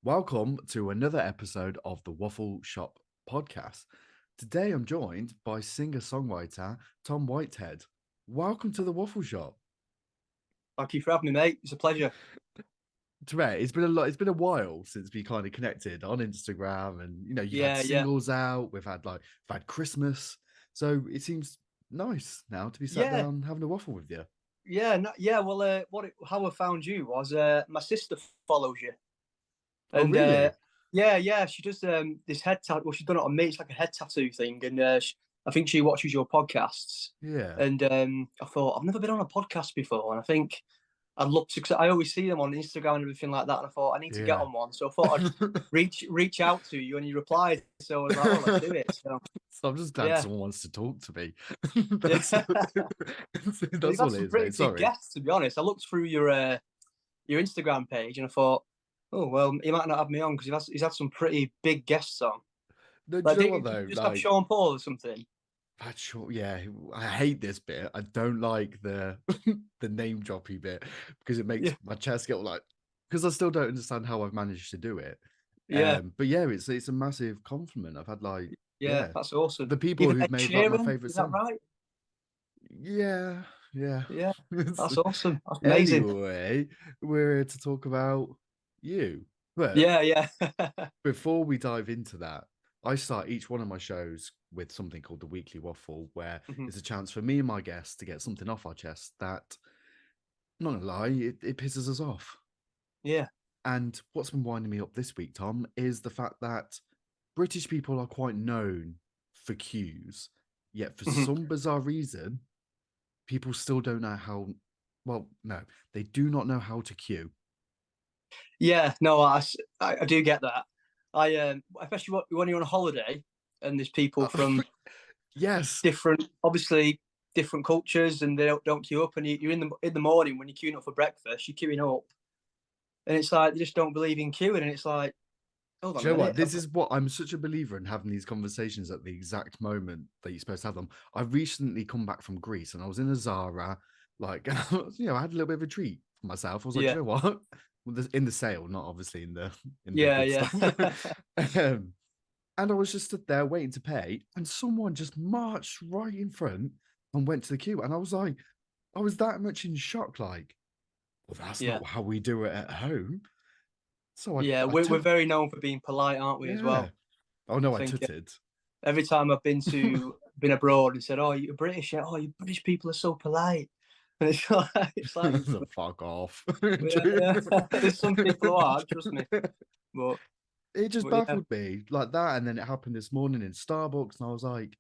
Welcome to another episode of the Waffle Shop podcast. Today I'm joined by singer-songwriter Tom Whitehead. Welcome to the Waffle Shop. Thank you for having me, mate. It's a pleasure. Today, it's been a while since we kind of connected on Instagram, and you've had Yeah. singles out, we've had Christmas. So it seems nice now to be sat Yeah, down having a waffle with you. yeah, Well, how I found you was my sister follows you, Oh, and really? yeah. She does this head tattoo. Well, she's done it on me. It's like a head tattoo thing, and I think she watches your podcasts. Yeah. And I thought I've never been on a podcast before, and I think I'd love to. Cause I always see them on Instagram and everything like that, and I thought I need to get Yeah. on one. So I thought I'd reach out to you, and you replied. So I was like, oh, let's do it. So So I'm just glad yeah. someone wants to talk to me. Yeah. that's You've that's had all it some is, pretty mate. big Sorry. guests, to be honest. I looked through your Instagram page and I thought, oh well, he might not have me on because he's had some pretty big guests on. No, do Like, you know what did though? you just have Like, Sean Paul or something? that's sure. Yeah, I hate this bit. I don't like the the name droppy bit because it makes Yeah, my chest get like. Because I still don't understand how I've managed to do it. yeah, But yeah, it's a massive compliment. I've had yeah. That's awesome. the people Even Ed who've made my Sheeran, favorite is that song. right? Yeah, yeah. Yeah, that's awesome. That's amazing. Anyway, we're here to talk about you. But Yeah, yeah, before we dive into that, I start each one of my shows with something called the Weekly Waffle, where Mhm. it's a chance for me and my guests to get something off our chest that, I'm not gonna lie, it pisses us off. Yeah, And what's been winding me up this week, Tom, is the fact that British people are quite known for cues, yet for Mhm. some bizarre reason, people still don't know how. Well, no, they do not know how to cue. Yeah. No, I do get that. Especially when you're on a holiday and there's people from Yes, obviously different cultures, and they don't queue up. And you're in the morning when you're queuing up for breakfast, you're queuing up, and it's like they just don't believe in queuing, and it's like, hold on do a you know what? minute. This is what I'm such a believer in, having these conversations at the exact moment that you're supposed to have them. I've recently come back from Greece and I was in a Zara, like, I had a little bit of a treat for myself. I was like, do Yeah, you know what? In the sale, not obviously in the yeah, good yeah. stuff. um, and I was just stood there waiting to pay, and someone just marched right in front and went to the queue. And I was like, I was that much in shock, like, well, that's Yeah, not how we do it at home. So yeah. I We're took, very known for being polite, aren't we, as yeah. well? Oh I no, I think tutted. every time I've been abroad and said, "Oh, you're British, yeah? Oh, you British people are so polite," and it's like The fuck off. yeah, yeah. There's some people who are, trust me, but It just yeah. baffled me like that. And then it happened this morning in Starbucks, and I was like,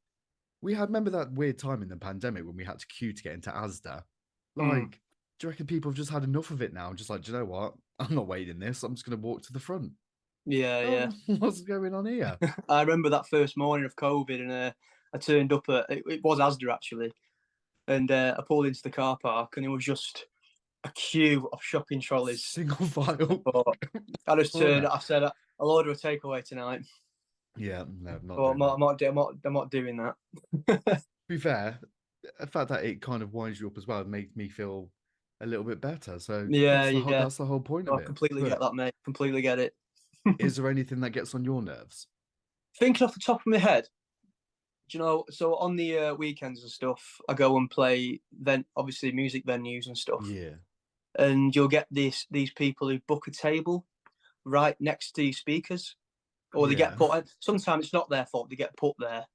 remember that weird time in the pandemic when we had to queue to get into Asda? Mm. Like, do you reckon people have just had enough of it now? Just like, do you know what? I'm not waiting this. I'm just gonna walk to the front. Yeah, yeah. Oh, what's going on here? I remember that first morning of COVID, and I turned up at it was Asda actually, and I pulled into the car park, and it was just a queue of shopping trolleys. Single file. But I just Oh turned. no. I said, "I'll order a takeaway tonight." Yeah, no, not But doing that. I'm not doing that. To be fair, the fact that it kind of winds you up as well made me feel a little bit better. So Yeah, yeah. that's the whole point of I it. completely get But that, mate. Completely get it. is there anything that gets on your nerves? Thinking off the top of my head, do you know? So on the weekends and stuff, I go and play then obviously music venues and stuff, Yeah. and you'll get these people who book a table right next to speakers, or they get Yeah. put. Sometimes it's not their fault; they get put there,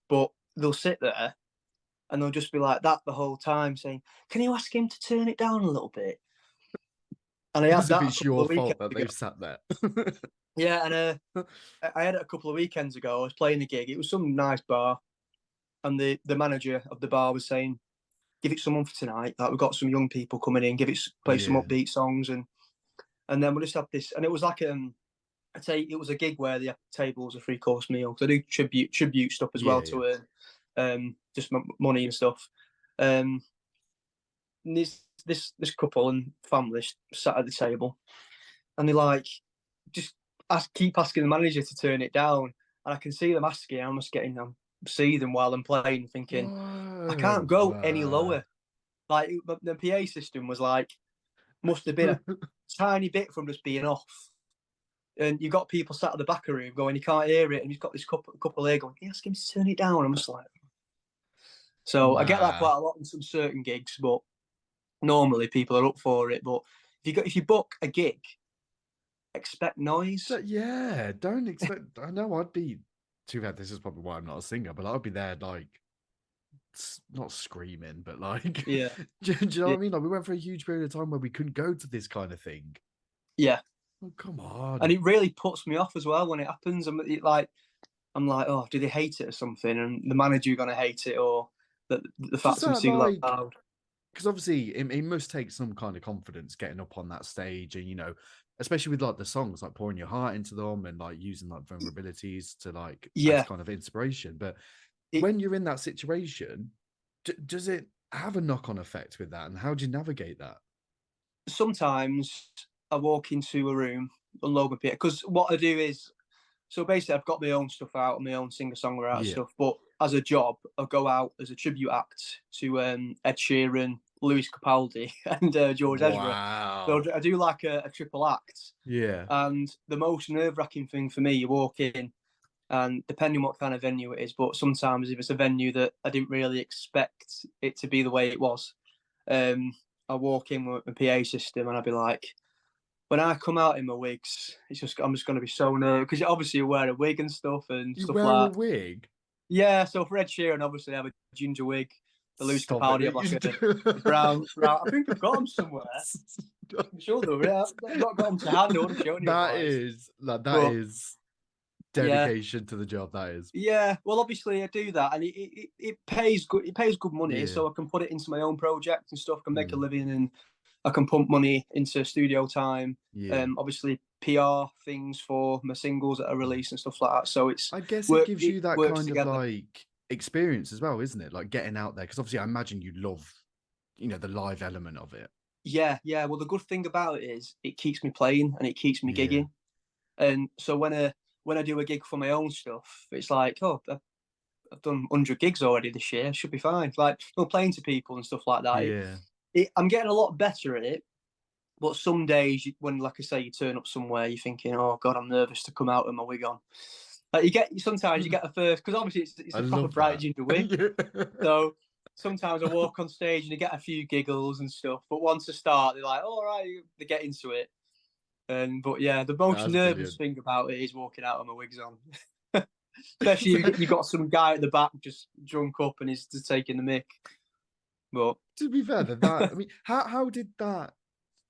but they'll sit there and they'll just be like that the whole time, saying, "Can you ask him to turn it down a little bit?" And I had As if that a it's couple your of fault weekends that ago. they've sat there. Yeah, and I had it a couple of weekends ago. I was playing a gig. It was some nice bar, and the manager of the bar was saying, "Give it someone for tonight. Like we've got some young people coming in. Play some Yeah. upbeat songs." And then we just had this, and it was like I'd say it was a gig where the table was a 3 course meal. So I do tribute stuff as well Yeah. Yeah. to just money and stuff. Um, and this couple and family sat at the table, and they like just keep asking the manager to turn it down, and I can see them asking. I'm seething while I'm playing, thinking I can't go any Whoa. lower. Like the PA system was like must have been a tiny bit from just being off. and you got people sat at the back of the room going, you can't hear it, and he's got this couple there going, can you ask him to turn it down? I'm just like, so I get that Nah. quite a lot in some certain gigs, but normally people are up for it. But if you book a gig, expect noise. Yeah, don't expect. I know I'd be. Too bad. This is probably why I'm not a singer, but I'd be there like not screaming, but like, Yeah, do you know yeah, what I mean? Like we went for a huge period of time where we couldn't go to this kind of thing. yeah. Oh, come And on. it really puts me off as well when it happens. I'm like, oh, do they hate it or something? And the manager going to hate it, or the Just fact I'm that too like, loud. because obviously it must take some kind of confidence getting up on that stage, and especially with like the songs, like pouring your heart into them and like using like vulnerabilities to like as Yeah, kind of inspiration. But it when you're in that situation, does it have a knock-on effect with that, and how do you navigate that? sometimes I walk into a room, unload my PA, because what I do is, so basically I've got my own stuff out, my own singer-songwriter Yeah. stuff, but as a job, I go out as a tribute act to Ed Sheeran, Lewis Capaldi, and George Ezra. So Wow. I do like a triple act. Yeah. And the most nerve-wracking thing for me, you walk in, and depending what kind of venue it is, but sometimes if it's a venue that I didn't really expect it to be the way it was, I walk in with my PA system and I'd be like, when I come out in my wigs, I'm just going to be so nervous because obviously you wear a wig and stuff You like wear a that. wig? Yeah, so for Ed Sheeran, obviously I have a ginger wig. For Lewis Stop it. Capaldi, I have like a brown. I think I've got them somewhere. I'm sure they're. I've not got them to hand. I would have shown you That otherwise. is like that But is yeah, dedication to the job. That is. yeah. Well, obviously I do that, and it pays good. It pays good money, Yeah. so I can put it into my own project and stuff. Can make a Mm. living, and I can pump money into studio time. Yeah. Obviously PR things for my singles that I release and stuff like that. So I guess it gives it you that works kind of together. like experience as well, isn't it? Like getting out there, because obviously I imagine you love, the live element of it. Yeah, yeah. Well, the good thing about it is it keeps me playing and it keeps me Yeah. gigging. And so when I do a gig for my own stuff, it's like, oh, I've done 100 gigs already this year. Should be fine. Like, playing to people and stuff like that. Yeah. I'm getting a lot better at it. But some days, when, like I say, you turn up somewhere, you're thinking, oh God, I'm nervous to come out with my wig on. Like sometimes you get a first, because obviously it's I a proper love bright that. ginger wig. So sometimes I walk on stage and you get a few giggles and stuff. But once I start, they're like, all right, they get into it. But yeah, the most That's nervous brilliant. thing about it is walking out with my wigs on. Especially if you've got some guy at the back just drunk up and he's just taking the mic. But To be fair, that I mean, how did that?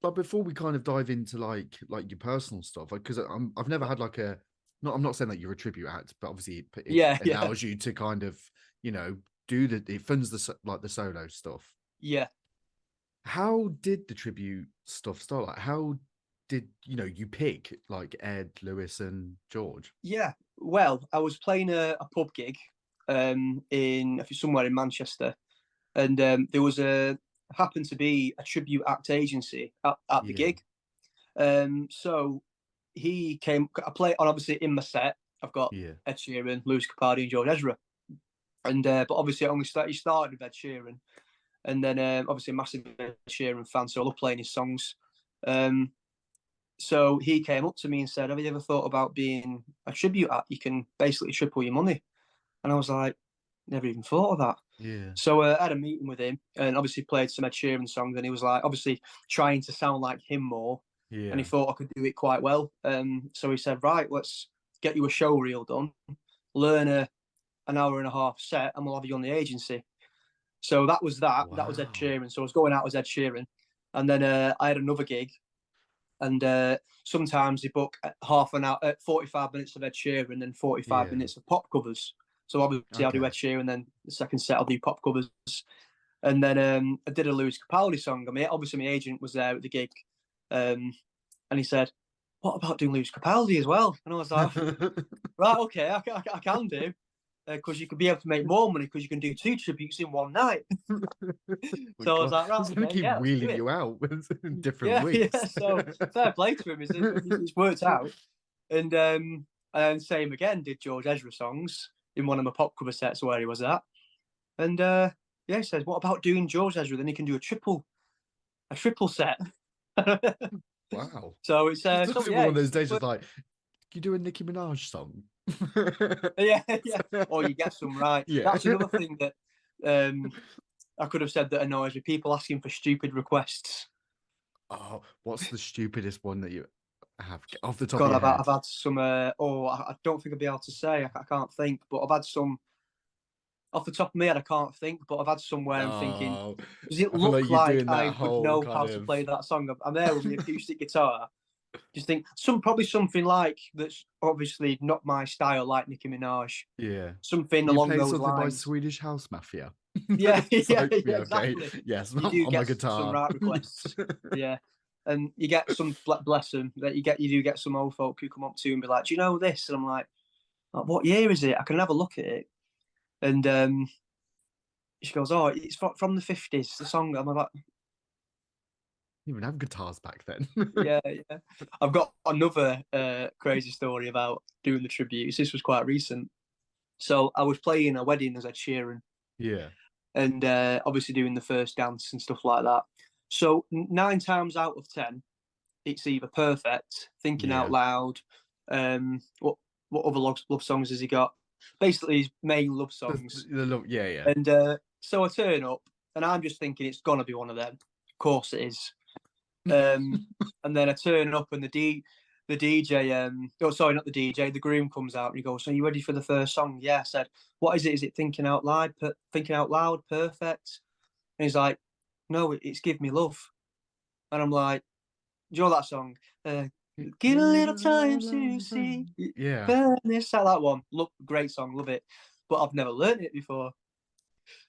Like before we kind of dive into like your personal stuff, like because I've never had like a not I'm not saying that you're a tribute act, but obviously it yeah, yeah, allows you to kind of do it funds the solo stuff. yeah, How did the tribute stuff start? Like how did you pick like Ed, Lewis, and George? yeah. Well, I was playing a pub gig in somewhere in Manchester, and there was happened to be a tribute act agency at the Yeah, gig. So he came. I play on obviously in my set. I've got yeah, Ed Sheeran, Lewis Capaldi, and George Ezra. And but obviously, he started with Ed Sheeran, and then obviously a massive Ed Sheeran fan, so I love playing his songs. Um, so he came up to me and said, "Have you ever thought about being a tribute act? You can basically triple your money." And I was like, "Never even thought of that." yeah, So I had a meeting with him, and obviously played some Ed Sheeran songs, and he was like, obviously trying to sound like him more, and he yeah. thought I could do it quite well. So he said, "Right, let's get you a show reel done, learn an hour and a half set, and we'll have you on the agency." So that was that. That was Ed Wow. Sheeran. So I was going out as Ed Sheeran, and then I had another gig, and sometimes they book half an hour, 45 minutes of Ed Sheeran, and then 45 Yeah. minutes of pop covers. So obviously I'll do Ed Okay. Sheeran, then the second set I'll do pop covers, and then I did a Lewis Capaldi song. I mean, obviously my agent was there at the gig, and he said, "What about doing Lewis Capaldi as well?" And I was like, "Right, okay, I can do." Because you could be able to make more money because you can do two tributes in one night. My So I was God, like, right, he's gonna okay, keep yeah, let's do wheeling it. you out in different Yeah, yeah. wigs. So fair play to him. It's worked out. And same again, did George Ezra songs in one of my pop cover sets where he was at. And yeah, he says, "What about doing George Ezra? Then he can do a triple set." Wow. So it's Just so does it yeah, one of those days, it's just like you do a Nicki Minaj song. Yeah, yeah. Or you get some right. Yeah. That's another thing that I could have said that annoys me. People asking for stupid requests. Oh, what's the stupidest one that you have off the top of God, your head? I've had some. I don't think I'd be able to say. I can't think, but I've had some off the top of my head. I can't think, but I've had some where I'm thinking, Oh, does it I feel like look you're like doing that I would whole know kind how to of play that song? I'm there with my acoustic guitar. Just think probably something like that's obviously not my style, like Nicki Minaj. yeah. Something Can you along play those something by lines. Swedish House Mafia? Yeah, It's yeah, like, yeah, yeah, okay, exactly. yes, You I'm do on my get some guitar. right requests. Yeah. And you get some, bless them, that you do get some old folk who come up to you and be like, do you know this? And I'm like, what year is it? I can have a look at it. And she goes, oh, it's from the 50s, the song. I'm like, Didn't even have guitars back then. yeah, yeah. I've got another crazy story about doing the tributes. This was quite recent. So I was playing a wedding as Ed Sheeran, Yeah. and obviously doing the first dance and stuff like that. So 9 times out of 10, it's either perfect, thinking Yeah. out loud. What other love songs has he got? Basically, his main love songs. Yeah, yeah. And so I turn up, and I'm just thinking it's gonna be one of them. Of course it is. And then I turn up, and the DJ, oh sorry, not the DJ, the groom comes out and he goes, "Are you ready for the first song?" Yeah, I said, "What is it? Is it Thinking Out Loud? Thinking Out Loud, perfect." And he's like, "No, it's Give Me Love." And I'm like, "Do you know that song? Give a little time to see." Yeah. This that one. Look, great song, love it. But I've never learned it before.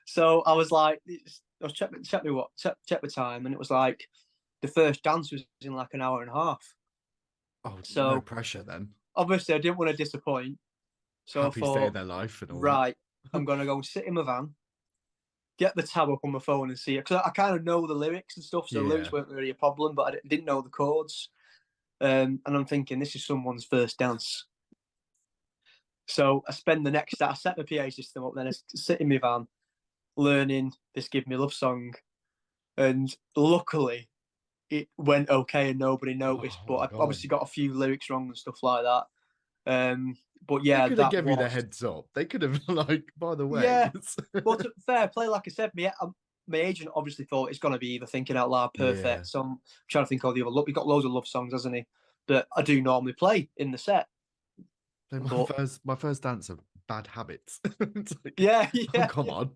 So I was like, I was check the time, and it was like the first dance was in like an hour and a half. Oh, no So pressure then. obviously I didn't want to disappoint. So I Happy state of thought, their life and all that. right, I'm gonna go and sit in my van, get the tab up on my phone and see it, because I kind of know the lyrics and stuff. So the lyrics Yeah. weren't really a problem, but I didn't know the chords. And I'm thinking this is someone's first dance. So I spend the next. I set the PA system up, then I sit in my van, learning this "Give Me Love" song, and luckily it went okay and nobody noticed. Oh But my I god. obviously got a few lyrics wrong and stuff like that. But They yeah, could have that given you the was heads up. They could have like, by the way. yeah. Well, to fair play, like I said, my agent obviously thought it's going to be either Thinking Out Loud, Yeah. perfect. So I'm trying to think of the other. Look, we've got loads of love songs, hasn't he? That I do normally play in the set. So But my first dance of Bad Habits. It's like, yeah, oh yeah, come yeah, on.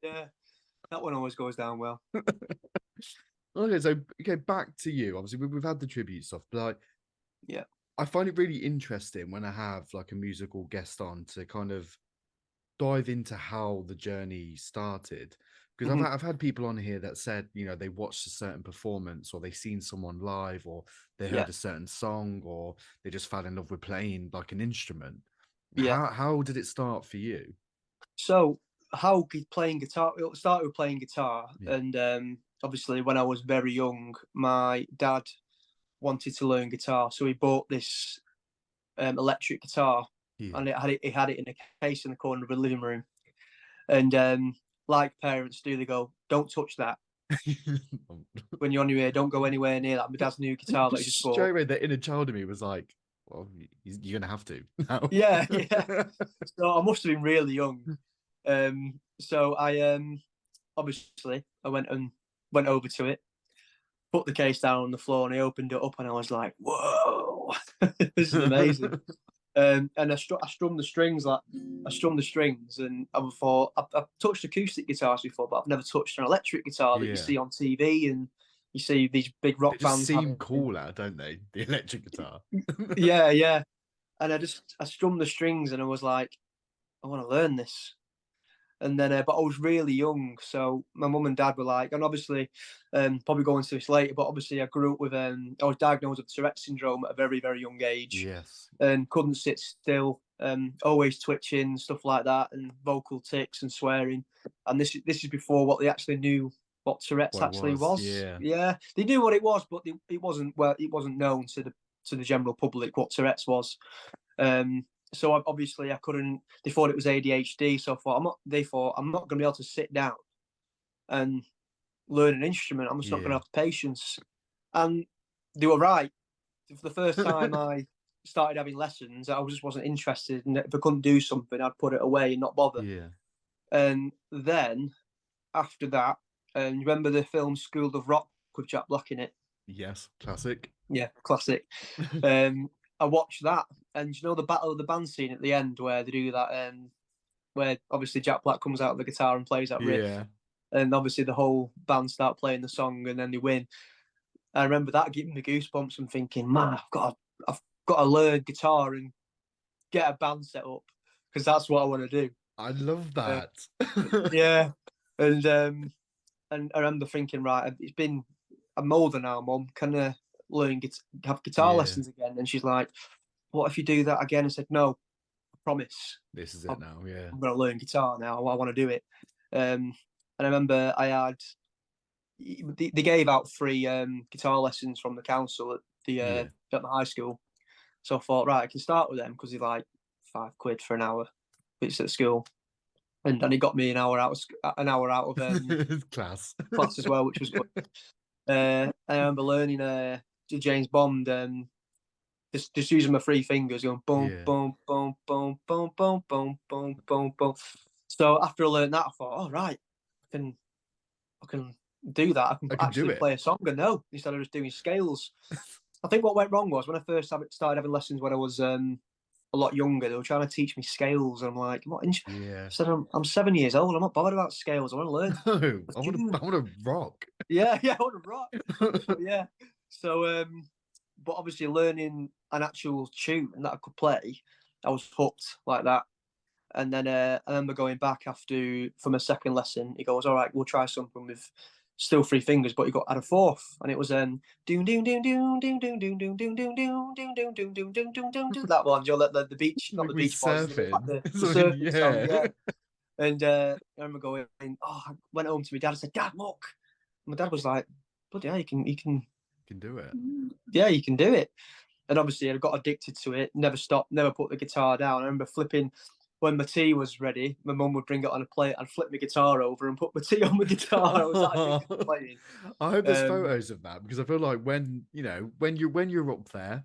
yeah. That one always goes down well. Okay, so okay, back to you. Obviously, we've had the tribute stuff, but like, Yeah. I find it really interesting when I have like a musical guest on to kind of dive into how the journey started. Because Mhm. I've had people on here that said, you know, they watched a certain performance or they seen someone live or they Yeah. heard a certain song or they just fell in love with playing like an instrument. Yeah. How did it start for you? So how playing guitar? It started with playing guitar, Yeah. and obviously when I was very young, my dad wanted to learn guitar, so he bought this electric guitar, Yeah. and he had it in a case in the corner of the living room. And like parents do, they go, "Don't touch that when you're on your ear. Don't go anywhere near that." My dad's new guitar that he just Straight bought. away, the inner child of me was like, well, you're gonna have to now. Yeah, yeah. So I must have been really young. So I obviously I went over to it, put the case down on the floor, and I opened it up, and I was like, "Whoa, this is amazing!" And I strummed the strings, and I thought I've touched acoustic guitars before, but I've never touched an electric guitar that you Yeah. see on TV and you see these big They rock just bands seem having. cooler, don't they? The electric guitar. Yeah, yeah. And I strummed the strings, and I was like, I want to learn this. And then, but I was really young, so my mum and dad were like, and obviously, probably go into this later, but obviously I grew up with, I was diagnosed with Tourette's syndrome at a very, very young age, Yes. and couldn't sit still, always twitching, stuff like that, and vocal tics and swearing. And this is before what they actually knew what Tourette's What it actually was, was. yeah. Yeah, they knew what it was, but it wasn't known to the general public what Tourette's was. So obviously I couldn't. They thought it was ADHD, so I thought I'm not. They thought I'm not going to be able to sit down and learn an instrument. I'm just not going to Yeah. have the patience. And they were right. For the first time, I started having lessons, I just wasn't interested. And if I couldn't do something, I'd put it away and not bother. Yeah. And then after that, and remember the film School of Rock with Jack Black in it? Yes, classic. Yeah, classic. I watched that, and you know the Battle of the Band scene at the end where they do that, where obviously Jack Black comes out of the guitar and plays that riff, Yeah. and obviously the whole band start playing the song, and then they win. I remember that giving me goosebumps and thinking, man, I've got to learn guitar and get a band set up because that's what I want to do. I love that. Yeah, and I remember thinking, right, I'm older now, Mum. Can I have guitar lessons again? And she's like, what if you do that again? I said, no, I promise. This is it now. Yeah, I'm going to learn guitar now. I want to do it. And I remember they gave out free guitar lessons from the council at my high school. So I thought, right, I can start with them because they're like £5 for an hour. It's at school, and he got me an hour out of class as well, which was good. I remember learning James Bond, just using my 3 fingers, going boom, boom, boom, boom, boom, boom, boom, boom, boom, boom. So after I learned that, I thought, oh right, I can do that. I can actually play a song and know instead of just doing scales. I think what went wrong was when I first started having lessons when I was a lot younger, they were trying to teach me scales, and I'm like, I'm not interested. Yeah. So I'm 7 years old. I'm not bothered about scales. I want to learn. No, I want to rock. Yeah, I want to rock. But yeah. So, but obviously learning an actual tune that I could play, I was hooked like that. And then I remember going back for my second lesson. He goes, "All right, we'll try something with still 3 fingers, but you got to add a 4th." And it was doom doom doom doom doom doom doom doom doom doom doom doom doom doom doom doom doom doom. That one, you'll let the beach, not the Beach Boys, like the surfing song, yeah. And I remember going, I went home to my dad and said, "Dad, look." And my dad was like, "Bloody hell, you can do it." Yeah, you can do it. And obviously, I got addicted to it. Never stopped. Never put the guitar down. I remember flipping. When my tea was ready, my mum would bring it on a plate. I'd flip my guitar over and put my tea on my guitar. I was like playing. I hope there's photos of that because I feel like when you're up there,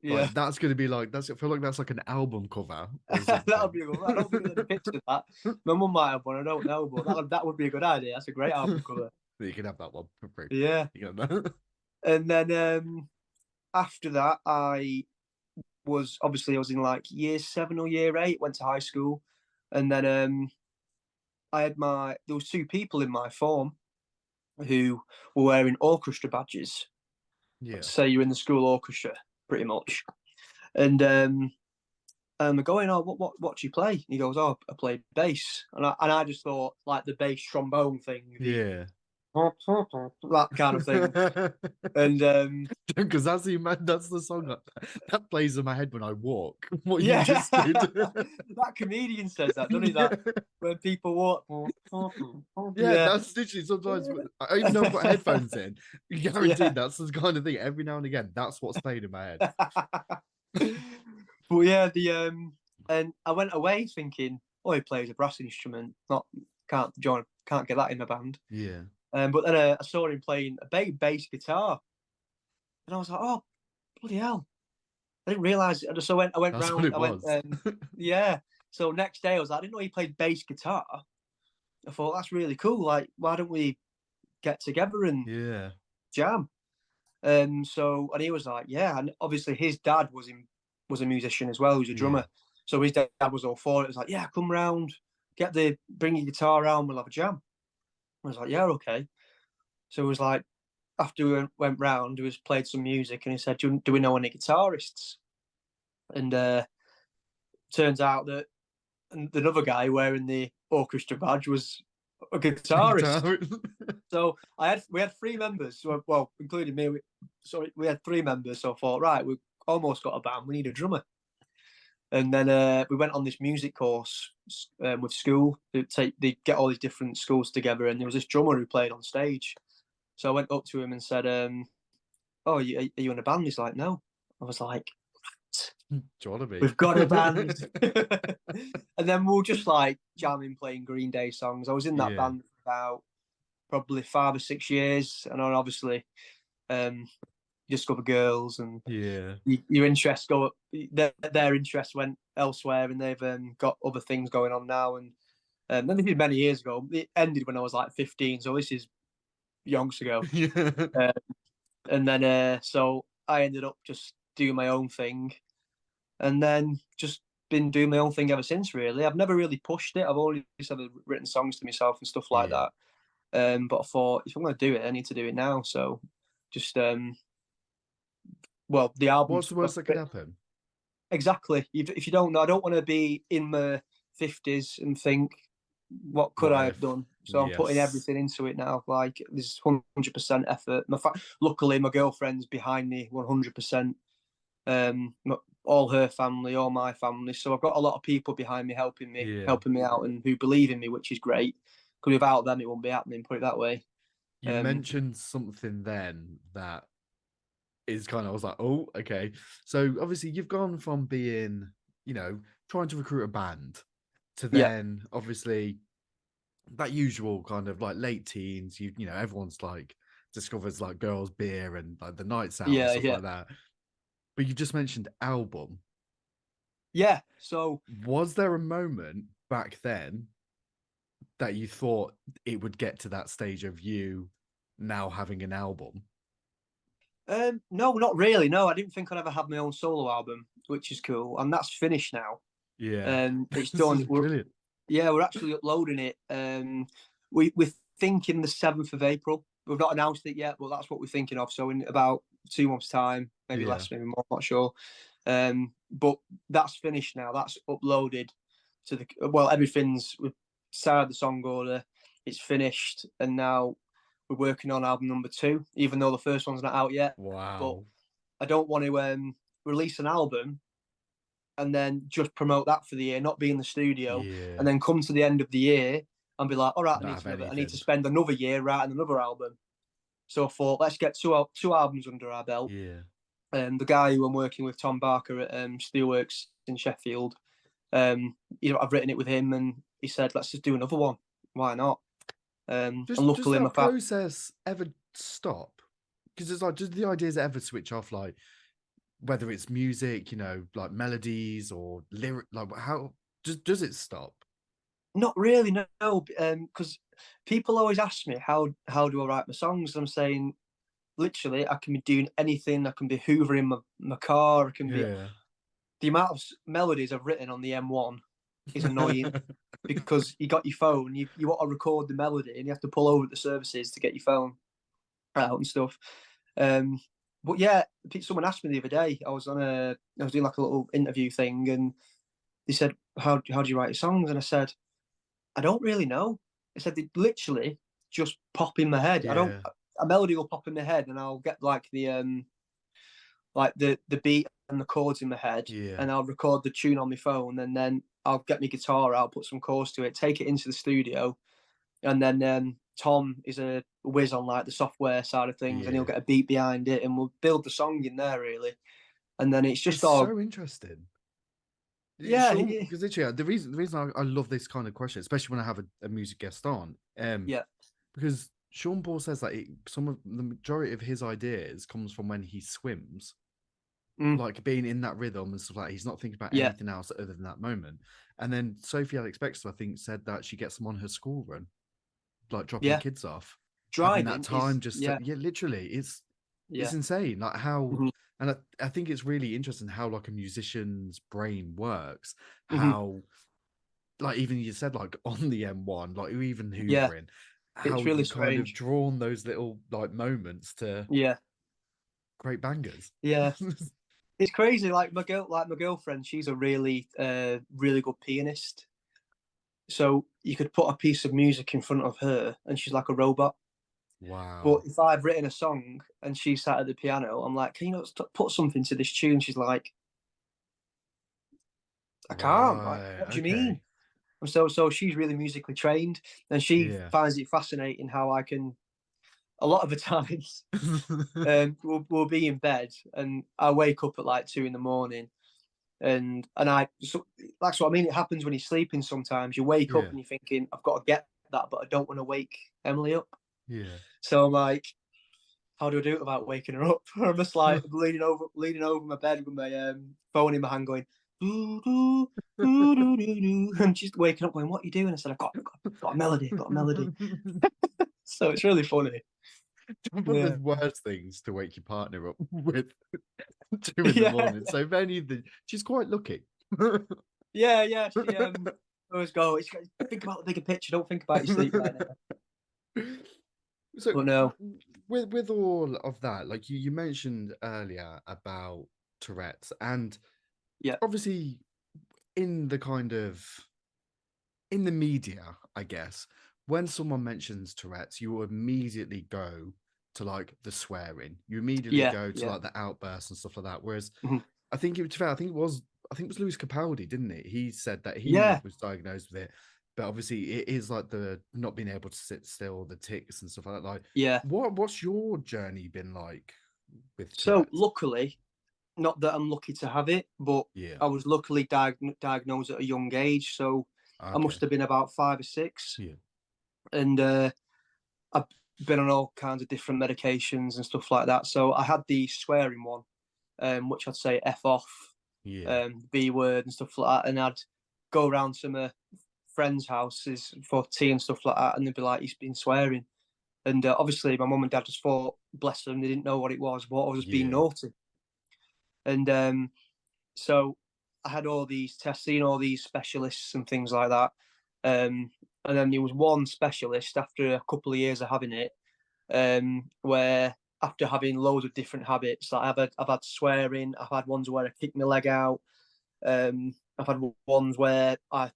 yeah, like, that's going to be like I feel like that's like an album cover. That'll be a good. I don't think there's a picture of that. My mum might have one. I don't know, but that would be a good idea. That's a great album cover. You can have that one for free. Yeah. And then after that, I was in like year 7 or year 8. Went to high school, and then there was 2 people in my form who were wearing orchestra badges. Yeah. Say you're in the school orchestra, pretty much. And I'm going, "Oh, what do you play?" And he goes, "Oh, I play bass." And I just thought like the bass trombone thing. Yeah. That kind of thing. And because that's the song that plays in my head when I walk. What you just did. That comedian says that, doesn't he? That when people walk. That's literally sometimes. I even know I've got headphones in. Guaranteed that's the kind of thing. Every now and again, that's what's played in my head. But yeah, and I went away thinking, oh, he plays a brass instrument. Can't get that in the band. Yeah. But then I saw him playing a bass guitar, and I was like, oh, bloody hell! I didn't realise. So I went That's round. what it was. Yeah. So next day I was like, I didn't know he played bass guitar. I thought that's really cool. Like, why don't we get together and jam? And he was like, yeah. And obviously his dad was a musician as well. He was a drummer. So his dad was all for it. It was like, yeah, come round, bring your guitar around, we'll have a jam. I was like, yeah, okay. So it was like, after we went round, we played some music, and he said, do we know any guitarists? And turns out that another guy wearing the orchestra badge was a guitarist. So we had 3 members, well, including me. We had 3 members. So I thought, right, we almost got a band. We need a drummer. And then we went on this music course with school. They get all these different schools together, and there was this drummer who played on stage. So I went up to him and said, "Oh, are you in a band?" He's like, "No." I was like, "Do you want to be? We've got a band." And then we were just like jamming, playing Green Day songs. I was in that band for about probably 5 or 6 years, and then obviously you discover girls, and Yeah. your interests go. Their interests went elsewhere, and they've got other things going on now. And then they did many years ago. It ended when I was like 15, so this is yonks ago. Yeah. And then so I ended up just doing my own thing, and then just been doing my own thing ever since. Really, I've never really pushed it. I've always ever written songs to myself and stuff like Yeah. that. But I thought if I'm going to do it, I need to do it now. So just well, the What's album's the worst that could happen? exactly. If you don't know, I don't want to be in my 50s and think, what could What I have if? done? So I'm putting Yes. everything into it now. Like there's 100% effort. Luckily, my girlfriend's behind me 100%. All her family, all my family. So I've got a lot of people behind me helping Yeah. me out, and who believe in me, which is great. Because without them, it wouldn't be happening. Put it that way. You Um, mentioned something then that is kind of, I was like, oh, okay. So obviously you've gone from being, trying to recruit a band to yeah, then obviously that usual kind of like late teens, everyone's like discovers like girls' beer and like the nights out and yeah, stuff yeah, like that. But you just mentioned album. yeah. So Was there a moment back then that you thought it would get to that stage of you now having an album? no, not really. No, I didn't think I'd ever have my own solo album, which is cool, and that's finished now. Yeah. It's This done. is brilliant. We're actually uploading it. We're thinking the 7th of April. We've not announced it yet, but that's what we're thinking of. So in about 2 months' time, maybe Yeah. less, maybe more, not sure. But that's finished now. That's uploaded to the everything's with started the song order. It's finished, and now we're working on album number 2. Even though the first one's not out yet, but Wow. I don't want to release an album and then just promote that for the year, not be in the studio, Yeah. and then come to the end of the year and be like, all right, Not have I need to anything. spend another year writing another album. So I thought, let's get two albums under our belt. Yeah. And the guy who I'm working with, Tom Barker at Steelworks in Sheffield, I've written it with him, and he said, let's just do another one. Why not? And Does luckily, that process ever stop? Because it's like, does the ideas ever switch off? Like, whether it's music, like melodies or lyric, like how does it stop? not really, no, because people always ask me how do I write my songs. And I'm saying, literally, I can be doing anything. I can be hoovering my car. I can be Yeah. the amount of melodies I've written on the M1 is annoying because you got your phone, you want to record the melody, and you have to pull over at the services to get your phone out and stuff. But yeah, someone asked me the other day. I was doing like a little interview thing, and they said, "How do you write your songs?" And I said, "I don't really know." I said, "They literally just pop in my head. I don't. Yeah. A melody will pop in my head, and I'll get like the beat and the chords in my head, Yeah. and I'll record the tune on my phone, and then I'll get my guitar out, put some chords to it, take it into the studio, and then Tom is a whiz on like the software side of things, and he'll Yeah. get a beat behind it, and we'll build the song in there really, and then it's It's just all so interesting. yeah, Sean, because literally the reason I love this kind of question, especially when I have a music guest on, yeah, because Sean Paul says that some of the majority of his ideas comes from when he swims, mm, like being in that rhythm and stuff like that. He's not thinking about yeah, anything else other than that moment. And then Sophie Alex Bextor, I think, said that she gets them on her school run, like dropping the yeah. kids off, having that Driving time is just yeah, yeah, literally, it's yeah, insane. Like how, hmm and I think it's really interesting how like a musician's brain works. hmm How like even you said like on the M1, like even yeah. hoovering, It's how really you kind of strange. drawn those little like moments to Yeah, great bangers. yeah. It's crazy. Like my girlfriend, she's a really good pianist. So you could put a piece of music in front of her, and she's like a robot. But Wow. if I've written a song and she sat at the piano, I'm like, can you not put something to this tune? She's like, I can't. Like, Right. what do you mean? Okay. And so she's really musically trained, and she Yeah. finds it fascinating how I can. A lot of the times, we'll be in bed, and I wake up at like 2 in the morning, and so that's what I mean. It happens when you're sleeping. Sometimes you wake up Yeah. and you're thinking, I've got to get that, but I don't want to wake Emily up. Yeah. So I'm like, how do I do it without waking her up? I'm just like leaning over my bed with my phone in my hand, going doo, doo, doo, doo, doo, doo. And she's waking up, going, "What are you doing?" I said, "Got a melody, got a melody." So it's really funny. But Yeah, there's worse things to wake your partner up with 2 in the yeah, morning. So if anything, she's quite lucky. yeah. She always go, think about the bigger picture. Don't think about your sleep right now. So But no, with all of that, like you mentioned earlier about Tourette's, and yeah, obviously in the kind of in the media, I guess, when someone mentions Tourette's, you immediately go to like the swearing. You immediately yeah, go to yeah. like the outbursts and stuff like that. Whereas Mhm. I think it was fair, I think it was Lewis Capaldi, didn't it? He said that he Yeah. was diagnosed with it, but obviously it is like the not being able to sit still, the tics and stuff like that. Like, Yeah. what's your journey been like with So Tourette's? luckily, not that I'm lucky to have it, but Yeah. I was luckily diagnosed at a young age. So I Okay. must have been about 5 or 6, Yeah. and I've been on all kinds of different medications and stuff like that. So I had the swearing one, which I'd say F off, Yeah. B word and stuff like that, and I'd go around to my friends' houses for tea and stuff like that, and they'd be like, "He's been swearing." And obviously, my mum and dad just thought, bless them, they didn't know what it was, but I was just being Yeah. naughty. And so I had all these tests, seen all these specialists and things like that. And then there was one specialist after a couple of years of having it, where after having loads of different habits, like I've had swearing, I've had ones where I kick my leg out, I've had ones where I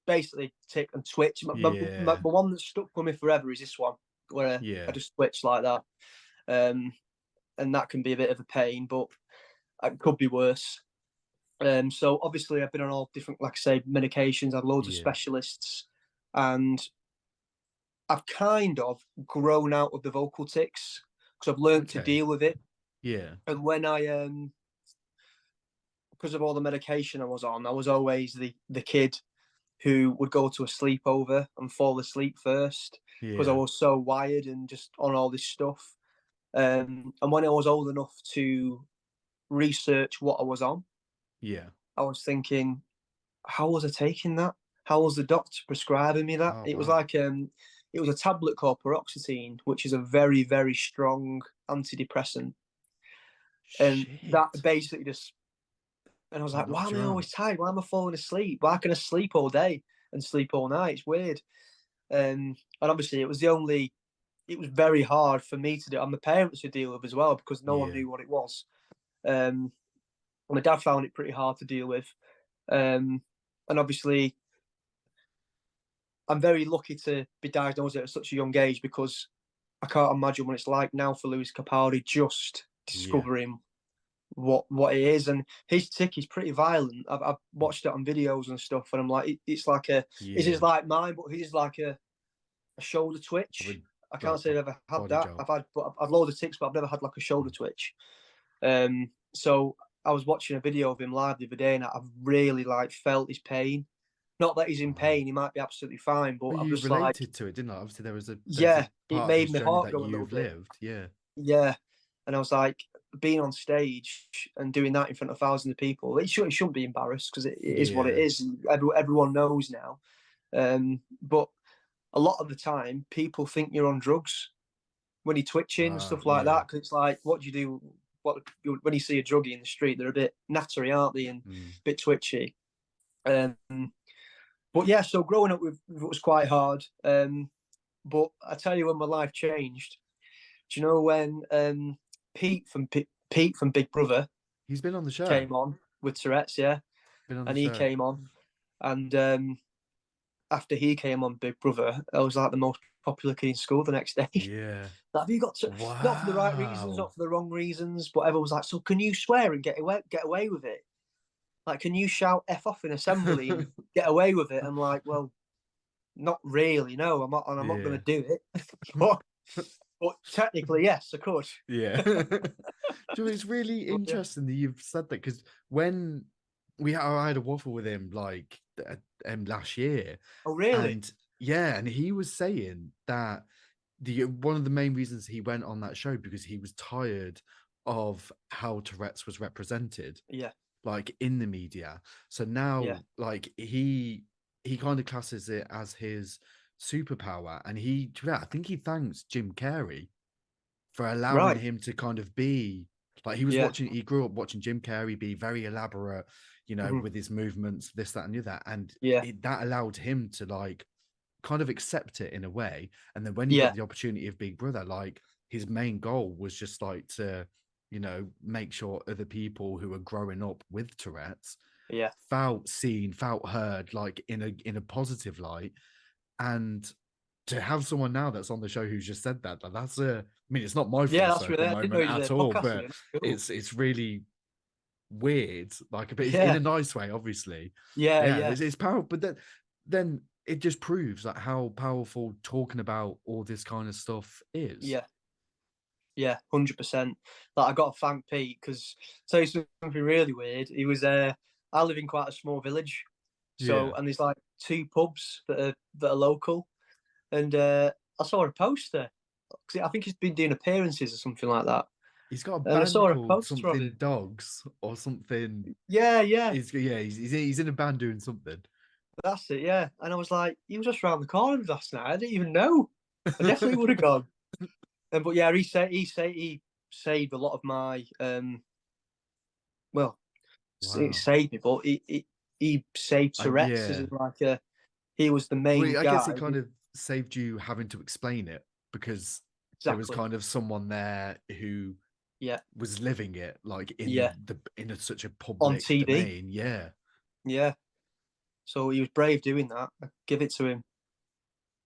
basically tick and twitch. Yeah. The one that's stuck with me forever is this one, where I Yeah. just twitch like that. Um, and that can be a bit of a pain, but it could be worse. So obviously, I've been on all different, like I say, medications. Had loads of Yeah. specialists, and I've kind of grown out of the vocal tics because I've learned to Okay. deal with it. Yeah. And when I, because of all the medication I was on, I was always the kid who would go to a sleepover and fall asleep first because I Yeah. was so wired and just on all this stuff. And when I was old enough to research what I was on, Yeah. I was thinking, how was I taking that? How was the doctor prescribing me that? Oh It was wow. like it was a tablet called paroxetine, which is a very, very strong antidepressant. And that Shit. basically just and I was That like, why knocked am you I out. always tired? Why am I falling asleep? Why can I sleep all day and sleep all night? It's weird. And obviously it was very hard for me to do and my parents to deal with as well because no one Yeah. knew what it was. Um, my dad found it pretty hard to deal with. Um, and obviously I'm very lucky to be diagnosed at such a young age because I can't imagine what it's like now for Lewis Capaldi just Yeah. discovering what it is. And his tick is pretty violent. I've watched it on videos and stuff, and I'm like, it's like this Yeah. is like mine, but his is like a shoulder Of a twitch. I can't like say a I've ever had body that. jolt. I've loads of ticks, but I've never had like a shoulder Mm. twitch. So I was watching a video of him live the other day, and I've really like felt his pain. Not that he's in Wow. pain; he might be absolutely fine, but But I'm you just like, related to it, didn't I? Obviously, there's a yeah, it part of made his my journey heart that go a little you've bit. lived. Yeah. Yeah, and I was like, being on stage and doing that in front of thousands of people, it shouldn't be embarrassed because it is what it Yeah. is. Everyone knows now. But a lot of the time, people think you're on drugs when you're twitching and stuff like Yeah. that. Because it's like, what do you do? When you see a druggie in the street, they're a bit nattery, aren't they, and Mm. a bit twitchy. Um, but yeah, so growing up with it was quite hard. But I tell you, when my life changed, do you know when Pete from Big Brother He's been on the show. came on with Tourette's, yeah, Been on the and he show. came on, and after he came on Big Brother, I was like the most popular kid in school the next day. Yeah. Like, have you got to not for the right reasons, Wow. not for the wrong reasons, but everyone was like, so can you swear and get away with it? Like, can you shout F off in assembly and get away with it? I'm like, well, not really, no, I'm not Yeah. gonna do it. but, but technically, yes, I could. Yeah. So it's really But yeah. interesting that you've said that because when I had a waffle with him like last year, Oh really? and yeah, and he was saying that the one of the main reasons he went on that show because he was tired of how Tourette's was represented, Yeah, like in the media. So yeah, now, like he kind of classes it as his superpower, and I think he thanks Jim Carrey for allowing right. him to kind of be like Yeah, he grew up watching Jim Carrey be very elaborate, mhm, with his movements, this, that, and the other. And yeah, that allowed him to like kind of accept it in a way. And then when he got yeah, the opportunity of Big Brother, like his main goal was just like to, make sure other people who are growing up with Tourette's yeah, felt seen, felt heard, like in a positive light. And to have someone now that's on the show who's just said that, like that's I mean, it's not my yeah. full That's really. circle I didn't know moment he did a at all, podcast with but him. Cool. it's really weird, like, but it's in Yeah, a nice way, obviously. yeah, Yeah, yeah, it's powerful, but then it just proves like how powerful talking about all this kind of stuff is. yeah, yeah. 100%. Like I got to thank Pete because tell you something really weird. He was I live in quite a small village, so Yeah, and there's like two pubs that are local, and I saw a poster. 'Cause I think he's been doing appearances or something like that, he's got a and I band saw a called poster of something him. Dogs or something. Yeah, yeah, He's in a band doing something. that's it. Yeah, and I was like, he was just round the corner last night. I didn't even know. I definitely would have gone. But yeah, he saved a lot of my well, he Wow. saved me, but he saved Tourette's as Yeah. in like he was the main Well, I guess it guy. kind of saved you having to explain it because there was Exactly. kind of someone there who Yeah, was living it like yeah, such a on public TV. domain. Yeah. Yeah, so he was brave doing that. I give it to him.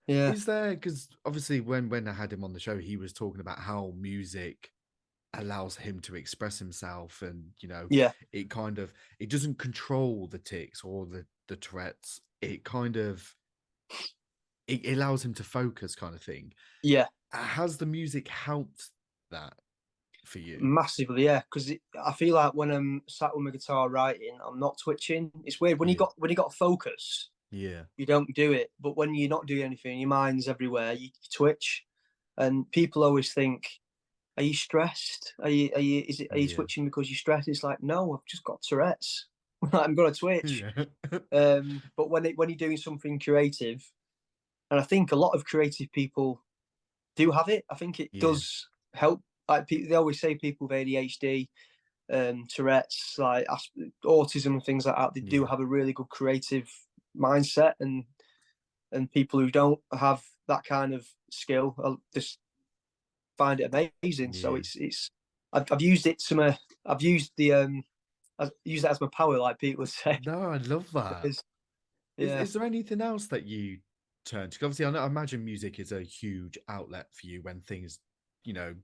Yeah, Is there, because obviously when I had him on the show, he was talking about how music allows him to express himself, and yeah, it doesn't control the tics or the Tourette's. It kind of it allows him to focus, kind of thing. yeah. Has the music helped that for you? Massively, yeah. Because I feel like when I'm sat with my guitar writing, I'm not twitching. It's weird when Yeah. you got focus, Yeah. you don't do it. But when you're not doing anything, your mind's everywhere. You twitch, and people always think, "Are you stressed? Are you Yeah. twitching because you're stressed?" It's like, no, I've just got Tourette's. I'm gonna twitch. Yeah. But when you're doing something creative, and I think a lot of creative people do have it. I think it Yeah. does help. Like they always say, people with ADHD, Tourette's, like autism and things like that, they do Yeah. have a really good creative mindset, and people who don't have that kind of skill just find it amazing. So Yeah. it's I've used it to my I've used the I've used that as my power, like people would say. No, I love that. Because, Is yeah, is there anything else that you turn to? 'Cause obviously, I imagine music is a huge outlet for you when things, you know,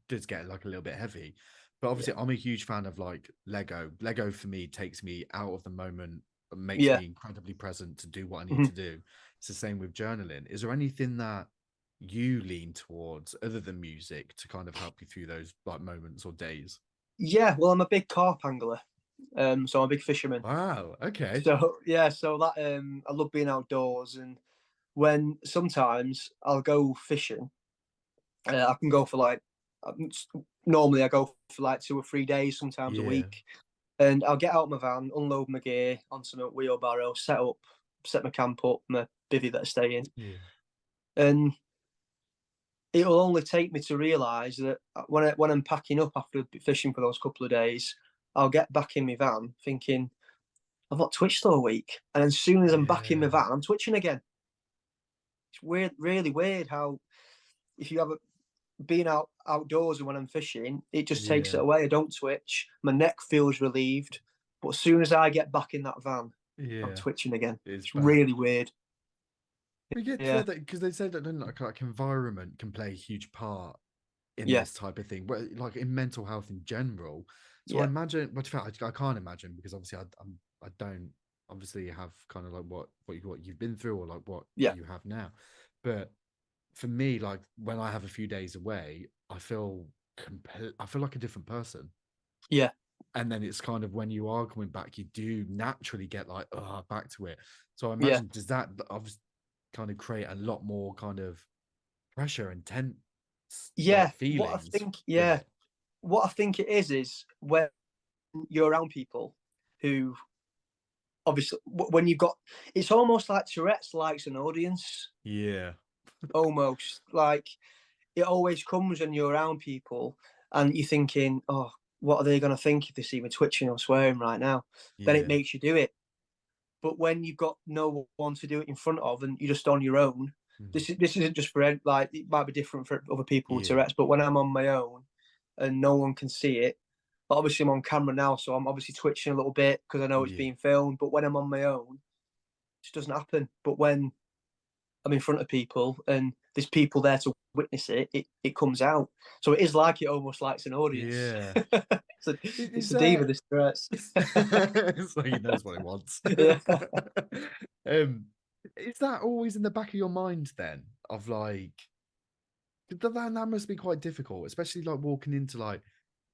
does get like a little bit heavy. But yeah, obviously, I'm a huge fan of like Lego. Lego for me takes me out of the moment, and makes yeah. me incredibly present to do what I need Mhm. to do. It's the same with journaling. Is there anything that you lean towards other than music to kind of help you through those like moments or days? Yeah, well, I'm a big carp angler, so I'm a big fisherman. Wow. Okay. So yeah, so that I love being outdoors, and when sometimes I'll go fishing, I can go for like um, normally I go for like 2 or 3 days, sometimes a Yeah. week, and I'll get out my van, unload my gear onto my wheelbarrow, set my camp up, my bivvy that I stay in, Yeah. and it'll only take me to realise that when I'm packing up after fishing for those couple of days, I'll get back in my van thinking I've not twitched all week, and as soon as I'm back in my Yeah. van, I'm twitching again. It's weird, really weird how if you have being outdoors and when I'm fishing, it just takes it Yeah. away. I don't twitch. My neck feels relieved, but as soon as I get back in that van, I'm Yeah. twitching again. It's It's back. really weird. We get to Yeah, that because they said that like environment can play a huge part in yeah, this type of thing, but like in mental health in general. So I yeah, imagine, but in fact, I can't imagine because obviously I don't obviously have kind of like what you've been through or like what yeah, you have now. But for me, like when I have a few days away, I feel like a different person. yeah, And then it's kind of when you are coming back, you do naturally get like, oh, back to it. So I yeah. imagine does that obviously kind of create a lot more kind of pressure and tense like Yeah, feelings with it. what I think it is when you're around people who obviously when you've got, it's almost like Tourette's likes an audience, Yeah. almost like it always comes when you're around people and you're thinking, oh, what are they going to think if they see me twitching or swearing right now? Then it Yeah. makes you do it. But when you've got no one to do it in front of and you're just on your own, Mhm. this isn't just for, like, it might be different for other people with Yeah. Tourette's, but when I'm on my own and no one can see it, obviously I'm on camera now, so I'm obviously twitching a little bit because I know it's Yeah. being filmed. But when I'm on my own, it just doesn't happen. But when I'm in front of people and there's people there to witness it, it comes out. So it is like it almost likes an audience. Yeah. It's Is a diva, this Tourette's. so he knows what he wants. Yeah. um, is that always in the back of your mind then? Of like, that must be quite difficult, especially like walking into like,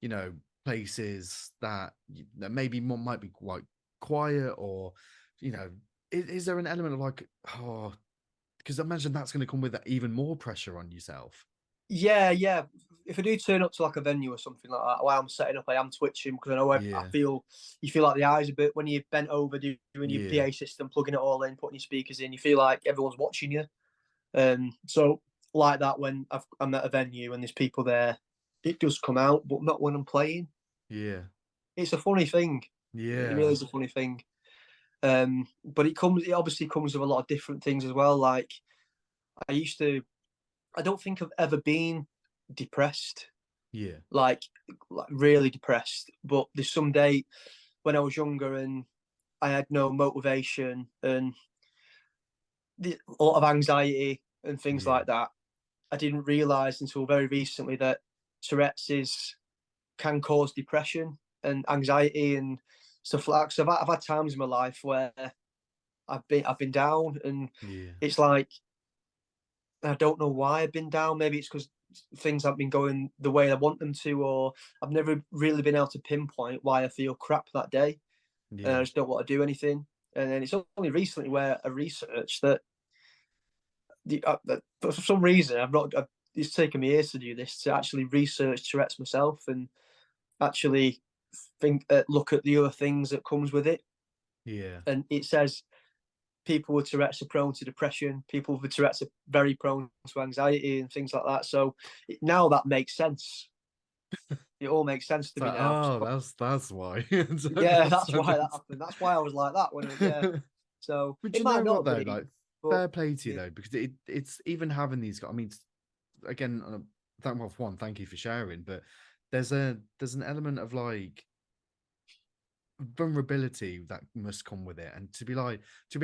you know, places that maybe might be quite quiet, or, you know, is there an element of like, oh, because I imagine that's going to come with even more pressure on yourself. Yeah. If I do turn up to like a venue or something like that, while I'm setting up, I am twitching because I know I Yeah. feel, you feel like the eyes a bit when you're bent over doing your Yeah. PA system, plugging it all in, putting your speakers in. You feel like everyone's watching you. So like that when I'm at a venue and there's people there, it does come out, but not when I'm playing. Yeah. It's a funny thing. It really Yeah. is a funny thing. But it obviously comes with a lot of different things as well. Like I used to, I don't think I've ever been depressed, Yeah. like really depressed. But there's some day when I was younger and I had no motivation and a lot of anxiety and things Yeah. like that. I didn't realize until very recently that Tourette's can cause depression and anxiety and stuff like that. So I've had times in my life where I've been down, and Yeah. it's like I don't know why I've been down. Maybe it's because things haven't been going the way I want them to, or I've never really been able to pinpoint why I feel crap that day, and I Yeah. just don't want to do anything. And then it's only recently where I researched that for some reason I've not. It's taken me years to do this, to actually research Tourette's myself and actually look at the other things that comes with it. Yeah. And it says people with Tourette's are prone to depression. People with Tourette's are very prone to anxiety and things like that. So now that makes sense. It all makes sense to It's me like, now. oh, So, that's why. yeah, That's that's what why it that is. happened. That's why I was like that yeah. So But it you might know what not though? be, Like, but fair play to you yeah, though, because it's even having these. I mean, again, well, for one, thank you for sharing. But there's an element of like vulnerability that must come with it, and to be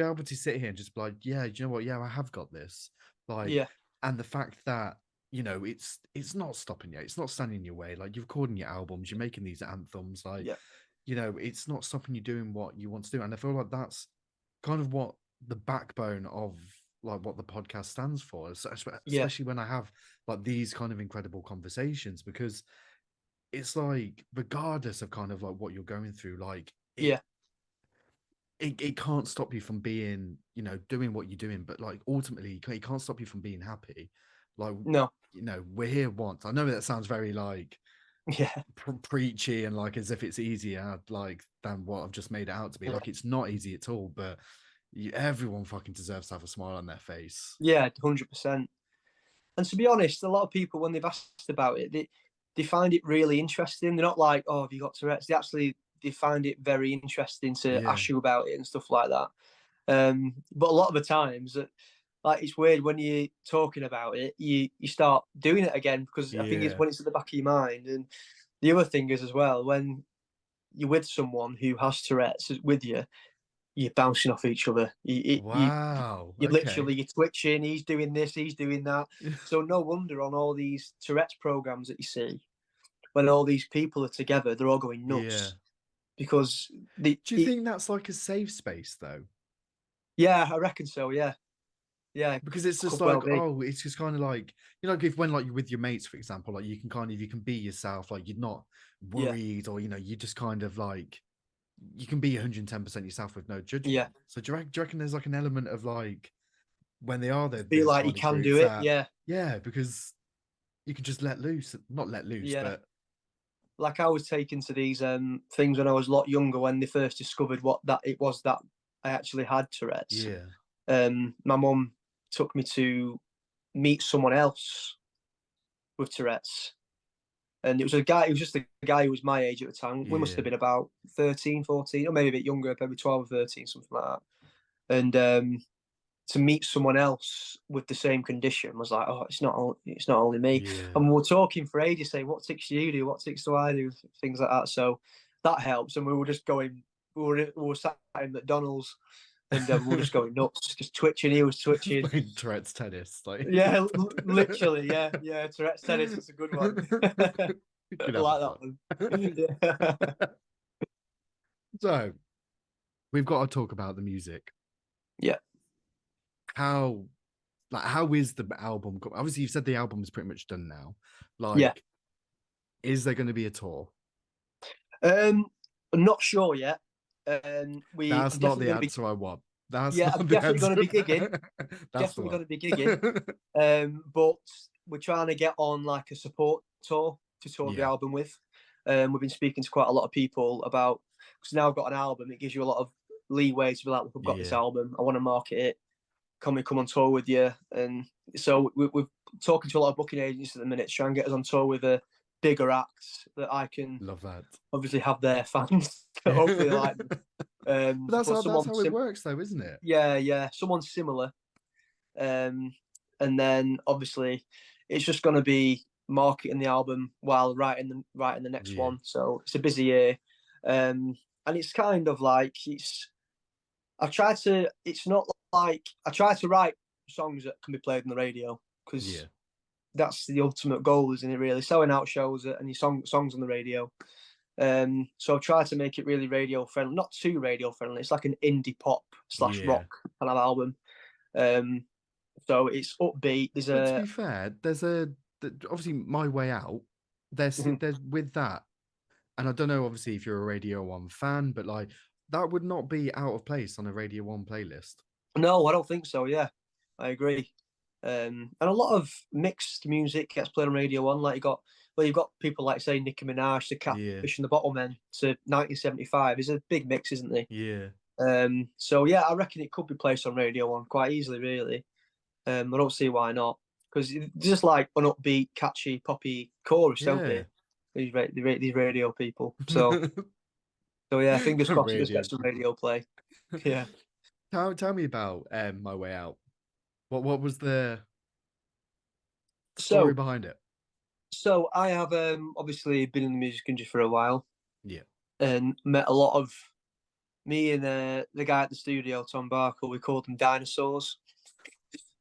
able to sit here and just be like, yeah, do you know what? Yeah, I have got this. Like, yeah, and the fact that, you know, it's not stopping you, it's not standing in your way. Like, you're recording your albums, you're making these anthems, like, yeah, you know, it's not stopping you doing what you want to do. And I feel like that's kind of what the backbone of like what the podcast stands for, yeah, especially when I have like these kind of incredible conversations, because it's like, regardless of kind of like what you're going through, like yeah. it can't stop you from being, you know, doing what you're doing, but like ultimately it can't stop you from being happy. Like, No, you know, we're here once. I know that sounds very like yeah, preachy and like as if it's easier like than what I've just made it out to be. yeah, Like, it's not easy at all, but everyone fucking deserves to have a smile on their face. yeah, 100%. And to be honest, a lot of people when they've asked about it, they find it really interesting. They're not like, "Oh, have you got Tourette's?" They find it very interesting to Yeah. ask you about it and stuff like that. But a lot of the times, like it's weird when you're talking about it, you start doing it again because I think it's Yeah. when it's at the back of your mind. And the other thing is as well when you're with someone who has Tourette's with you, you're bouncing off each other. Wow. You Okay. literally you're twitching. He's doing this. He's doing that. So no wonder on all these Tourette's programs that you see, when all these people are together, they're all going Yeah. nuts because the Do you think that's like a safe space though? yeah, I reckon so. Yeah, yeah, Because it's just could like, well be. oh, it's just kind of like, you know, like if when like you're with your mates, for example, like you can kind of, you can be yourself, like you're not Yeah, worried, or, you know, you just kind of like, you can be 110% yourself with no yeah. judgment. So do you reckon there's like an element of like when they are feel the like you sonic can do groups it. that, Yeah, yeah, because you can just let loose, not let loose, yeah. but Like I was taken to these things when I was a lot younger, when they first discovered what that it was that I actually had Tourette's. yeah, My mum took me to meet someone else with Tourette's. And it was a guy, it was just a guy who was my age at the time. We must yeah, have been about 13, 14, or maybe a bit younger, maybe 12 or 13, something like that. And to meet someone else with the same condition was like, oh, it's not only me. yeah. And we were talking for ages, saying, what ticks do you do? What ticks do I do? Things like that. So that helps. And we were just going, we were sat in McDonald's and we were just going nuts, just twitching. He was twitching. Playing Tourette's tennis, like Yeah, literally. Yeah, yeah. Tourette's tennis is a good one. you I could have like a that one. fun. Yeah. So we've got to talk about the music. Yeah. How how is the album? Obviously, you've said the album is pretty much done now. Yeah. Like, is there going to be a tour? I'm not sure yet. That's I'm not definitely the going to be. answer I want. That's Yeah, not I'm the definitely going to answer. be gigging. That's the Definitely one. going to be gigging. But we're trying to get on like a support tour to tour the Yeah, album with. We've been speaking to quite a lot of people about, because now I've got an album. It gives you a lot of leeway to be like, look, I've got this yeah, album. I want to market it. Can we come on tour with you? And so we're talking to a lot of booking agents at the minute to try and get us on tour with a bigger act that I can love that. obviously have their fans that hopefully like them. But But that's someone, how it works, though, isn't it? yeah, someone similar. And then obviously it's just going to be marketing the album while writing the next Yeah, one. So it's a busy year, and it's kind of like I try to. It's not like I try to write songs that can be played on the radio yeah, because that's the ultimate goal, isn't it? Really, selling out shows and your songs on the radio. So I've tried to make it really radio friendly, not too radio friendly. It's like an indie pop / yeah. rock kind of album. Um, so it's upbeat. There's But to a be fair, obviously My Way Out. There's with that, and I don't know, obviously, if you're a Radio One fan, but like that would not be out of place on a Radio One playlist. no, I don't think so. Yeah, I agree. And a lot of mixed music gets played on Radio One. Like you've got people like say Nicki Minaj to Yeah, Catfish and the Bottlemen to 1975. It's a big mix, isn't it? yeah, So yeah, I reckon it could be placed on Radio One quite easily. Really, I don't see why not. Because just like an upbeat, catchy, poppy chorus, don't yeah. they? These radio people. So yeah, fingers crossed it does Radio get some radio play. Yeah. Tell me about My Way Out. What was the story So behind it? so I have obviously been in the music industry for a while Yeah, and met a lot of me and the guy at the studio, Tom Barker. We called them dinosaurs.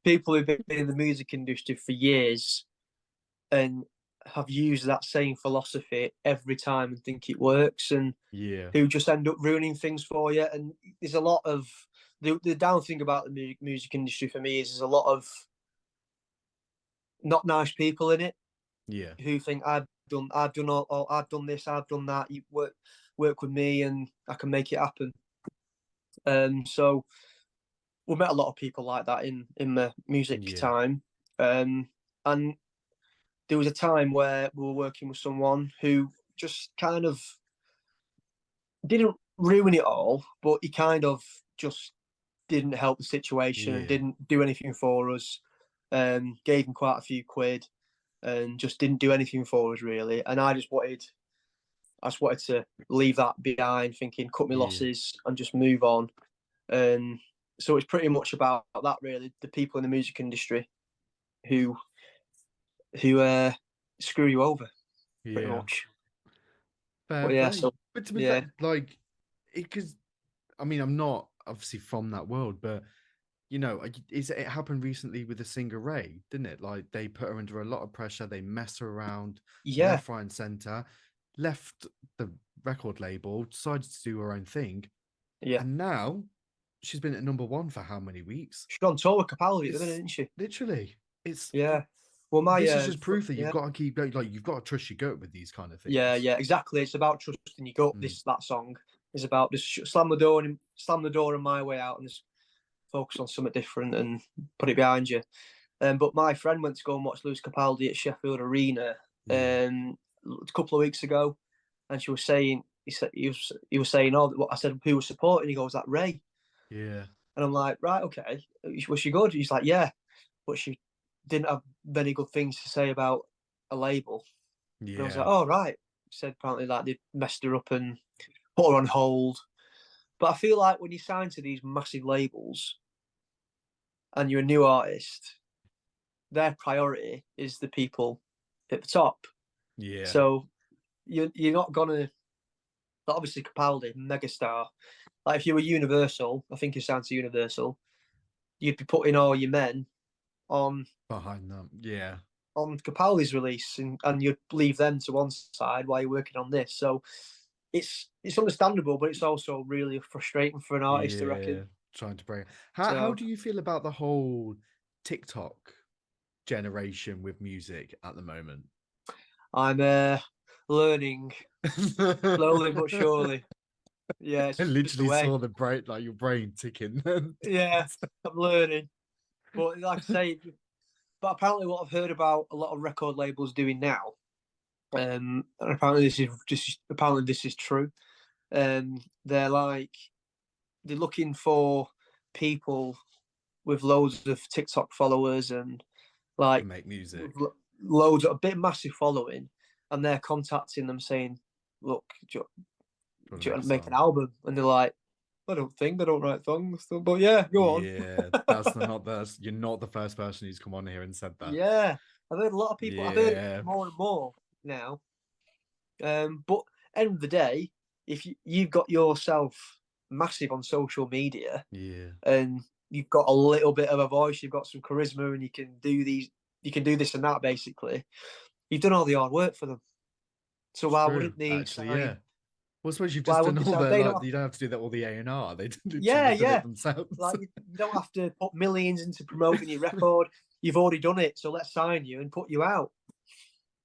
People who've been in the music industry for years and have used that same philosophy every time and think it works, and yeah, who just end up ruining things for you. And there's a lot of the down thing about the music industry for me is there's a lot of not nice people in it yeah, who think I've done this, I've done that. You work with me, and I can make it happen. So we met a lot of people like that in the music yeah, time, and there was a time where we were working with someone who just kind of didn't ruin it all, but he kind of just didn't help the situation and yeah, didn't do anything for us. Gave him quite a few quid and just didn't do anything for us really. And I just wanted to leave that behind, thinking cut my yeah, losses and just move on. And so it's pretty much about that really. The people in the music industry who who screw you over, pretty yeah. much. Fair But yeah, play. so But to be fair, yeah, like, because I mean, I'm not obviously from that world, but it happened recently with the singer Ray, didn't it? Like they put her under a lot of pressure, they messed her around yeah, left, right, and center, left the record label, decided to do her own thing, yeah. and now she's been at number one for how many weeks? She's on tour with Capaldi, It's didn't she? literally, it's Yeah. Well, my this is just proof that you've yeah, got to keep going, like you've got to trust your gut with these kind of yeah, things. yeah, exactly. It's about trusting your gut. Mm. That song is about just slam the door and My Way Out, and just focus on something different and put it behind you. But my friend went to go and watch Lewis Capaldi at Sheffield Arena a couple of weeks ago, and she was saying, he was saying, oh, I said, who was supporting? He goes, that Ray. Yeah. And I'm like, right, okay. Was she good? He's like, yeah, but she didn't have many good things to say about a label. Yeah. And I was like, oh, right. She said apparently like they messed her up and put her on hold. But I feel like when you sign to these massive labels and you're a new artist, their priority is the people at the top. Yeah. So you're not gonna, obviously Capaldi, megastar. Like if you were Universal, I think you signed to Universal, you'd be putting all your men on behind them. Yeah. On Capaldi's release, and you'd leave them to one side while you're working on this. So it's understandable, but it's also really frustrating for an artist, I reckon. Trying to bring. How do you feel about the whole TikTok generation with music at the moment? I'm learning slowly but surely. Yeah, it's I just the literally way. saw the brain, like your brain ticking. Yeah, I'm learning. But like I say, but apparently what I've heard about a lot of record labels doing now, and apparently this is true. They're looking for people with loads of TikTok followers and like make music, loads of a bit massive following, and they're contacting them saying, "Look, do you want to make an album?" And they're like, "I don't write songs, but yeah, go on." Yeah, you're not the first person who's come on here and said that. Yeah, I've heard a lot of people. Yeah. I've heard it more and more now. But end of the day, if you've got yourself massive on social media, and you've got a little bit of a voice, you've got some charisma, and you can do this and that. Basically, you've done all the hard work for them. So why wouldn't they sign? Yeah. Well, I suppose you've just done all the you don't have to do that all the A&R. They did it themselves. Like you don't have to put millions into promoting your record. You've already done it, so let's sign you and put you out.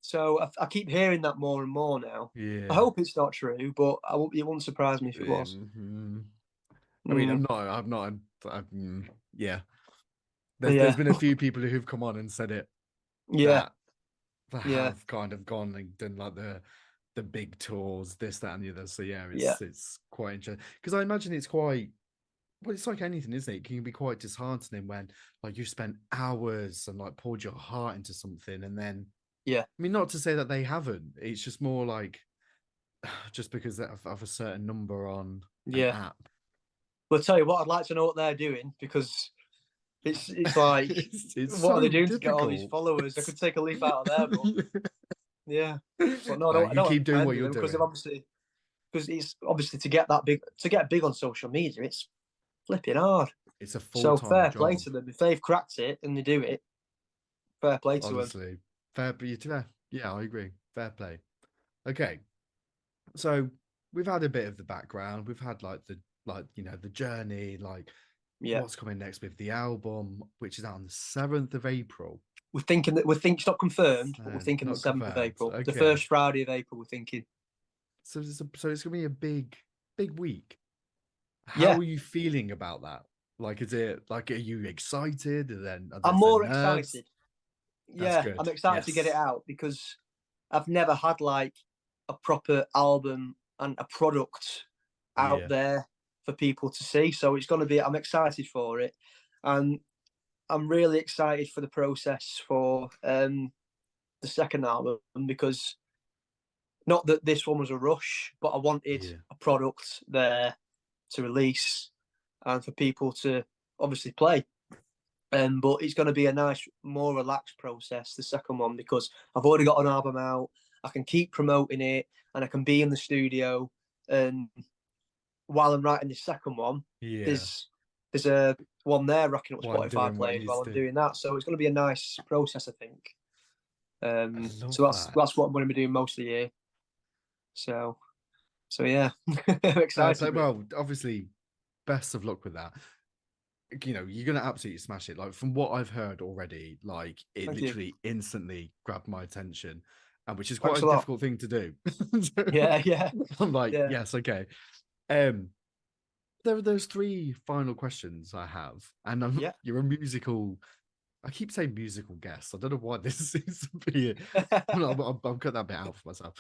So I keep hearing that more and more now. Yeah. I hope it's not true, but it wouldn't surprise me if it was. I mean, yeah. There's been a few people who've come on and said it. Yeah. That have kind of gone and done like the big tours, this, that, and the other. So yeah, it's quite interesting. Because I imagine it's quite, well, it's like anything, isn't it? It can be quite disheartening when like you spent hours and like poured your heart into something, and then I mean, not to say that they haven't. It's just more like just because of a certain number on an app. Well, I'll tell you what, I'd like to know what they're doing, because it's like it's what are they doing to get all these followers? I could take a leaf out of their book. Yeah, but no, I don't keep doing what you're doing, because it's obviously to get big on social media, it's flipping hard. It's a full-time so fair job. Play to them if they've cracked it and they do it. Fair play to them. Fair play. Yeah, I agree. Fair play. Okay, so we've had a bit of the background. We've had the journey, what's coming next with the album, which is out on the 7th of April. We're thinking it's not confirmed, but we're thinking the 7th of April. Okay. The first Friday of April, we're thinking. So it's gonna be a big week. How are you feeling about that? Like, is it like, are you excited? And then I'm more excited. Yeah, I'm excited to get it out, because I've never had like a proper album and a product out there for people to see. So it's going to be, I'm excited for it. And I'm really excited for the process for the second album, because not that this one was a rush, but I wanted a product there to release and for people to obviously play. But it's going to be a nice, more relaxed process, the second one, because I've already got an album out. I can keep promoting it, and I can be in the studio. And while I'm writing this second one, there's a one there racking up Spotify plays while I'm doing that. So it's going to be a nice process, I think. So that's what I'm going to be doing most of the year. So yeah, I'm excited. Well, obviously, best of luck with that. You know, you're gonna absolutely smash it. Like, from what I've heard already, like it literally instantly grabbed my attention, and which is quite a difficult thing to do. Yeah. I'm like, yes, okay. there's three final questions I have, and Yeah. you're a musical. I keep saying musical guest. I don't know why this seems to be. I'll cut that bit out for myself.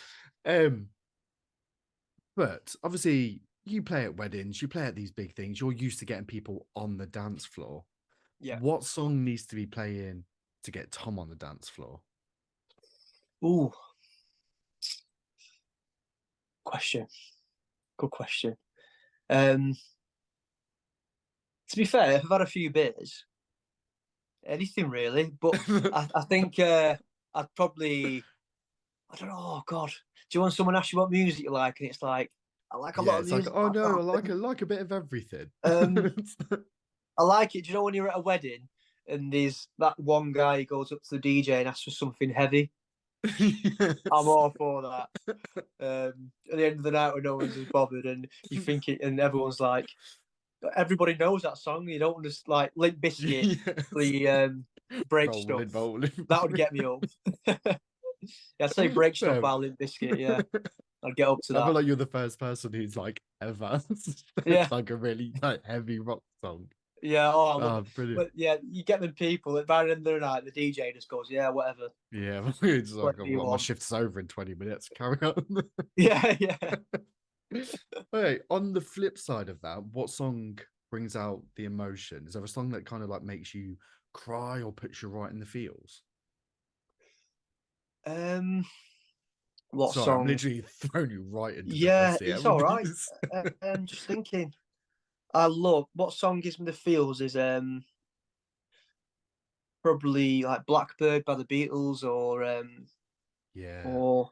But obviously, you play at weddings, you play at these big things. You're used to getting people on the dance floor. Yeah. What song needs to be playing to get Tom on the dance floor? Ooh, question. Good question. To be fair, I've had a few beers. Anything really, but I think I'd probably. I don't know. Oh God, do you want someone ask you what music you like, and it's like I like a Yeah, lot of it's like, music. oh But I no, can't I think. like a bit of everything. I like it. Do you know when you're at a wedding and there's that one guy who goes up to the DJ and asks for something heavy? I'm Yes. all for that. At the end of the night, when no one's as bothered, and you think it, and everyone's like, everybody knows that song. You don't just like Limp Bizkit, Yes. the break stuff. Rolling, rolling, That would get me up. Yeah, I'd say break stuff no. by Limp Bizkit. Yeah, I'd get up to I feel that. like you're the first person who's like ever Yeah, like a really like heavy rock song. yeah. Oh, I love Oh, it. brilliant. But yeah, you get them people that by the end of the night, the DJ just goes, "Yeah, whatever, Yeah, it's like, whatever you well, my want." shift's over in 20 minutes. Carry on. Yeah, yeah. Okay, on the flip side of that, what song brings out the emotion? Is there a song that kind of like makes you cry or puts you right in the feels? Um, what Sorry, I'm song? literally throwing you right into the Yeah, bus here it's with all right. these. Just thinking. I love what song gives me the feels is probably like Blackbird by the Beatles Yeah, or